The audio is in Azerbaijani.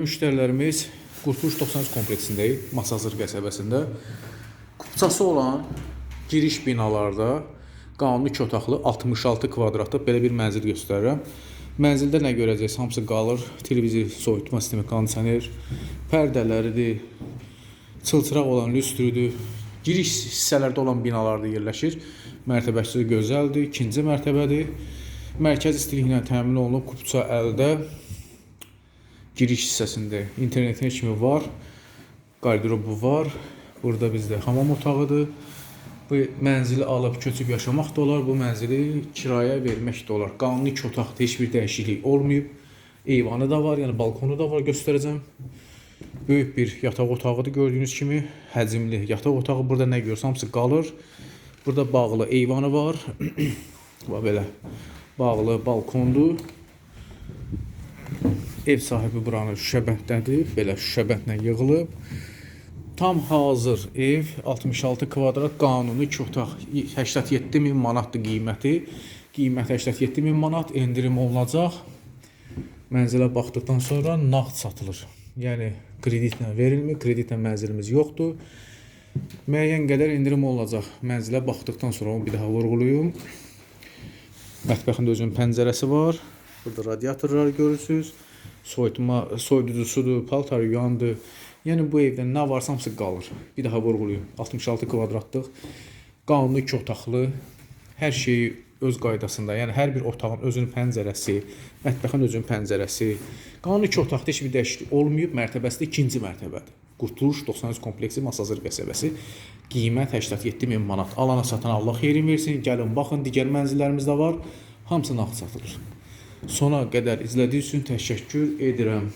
Müştərilərimiz Qurtuluş 93 kompleksindəyik, Masazır qəsəbəsində. Kupçası olan giriş binalarda qanuni 2 otaqlı 66 kvadratlıq belə bir mənzil göstərirəm. Mənzildə nə görəcəksiniz? Hamısı qalır. Televizor, soyutma sistemi, kondisioner, pərdələridir, çılçıraq olan lüstrüdür. Giriş hissələrdə olan binalarda yerləşir. Mərtəbəsi gözəldir, ikinci mərtəbədir. Mərkəz istiliklə təmin olunub, kupça əldə. Giriş hissəsində internetin kimi var, qardırobu var. Burada bizdə hamam otağıdır. Bu mənzili alıb köçüb yaşamaq da olar, bu mənzili kirayə vermək də olar. Qanuni 2 otaqda heç bir dəyişiklik olmayıb. Eyvanı da var, yəni balkonu da var, göstərəcəm. Böyük bir yataq otağıdır gördüyünüz kimi, həcmli yataq otağı. Burada nə görürsə hamısı qalır. Burada bağlı eyvanı var. Belə bağlı balkondur. Ev sahibi buranı şüşəbəndlədir. Belə şüşəbəndlə yığılıb. Tam hazır ev, 66 kvadrat, qanuni 2 otaq, 87.000 manatdır qiyməti. Qiymət 87.000 manat, endirim olunacaq. Mənzilə baxdıqdan sonra nağd satılır. Yəni kreditlə verilmir, kreditlə mənzilimiz yoxdur. Müəyyən qədər endirim olacaq. Mənzilə baxdıqdan sonra onu bir daha vurğulayım. Mətbəxində özünün pəncərəsi var. Burada radiatorlar görürsünüz. Soyuducusudur, paltar yuyandır. Yəni bu evdə nə varsa hamısı qalır. Bir daha vurğulayım. 66 kvadratlıq, qanuni 2 otaqlı, hər şeyi öz qaydasında. Yəni hər bir otağın özünün pəncərəsi, mətbəxin özünün pəncərəsi. Qanuni 2 otaqda heç bir dəyişiklik olmayıb. Mərtəbəsi də ikinci mərtəbədir. Qurtuluş 93 kompleksi, Masazır qəsəbəsi. Qiymət 87.000 manat. Alana satan Allah xeyrin versin. Gəlin baxın, digər mənzillərimiz də var. Hamısı nağd satılır. Sona qədər izlədiyiniz üçün təşəkkür edirəm.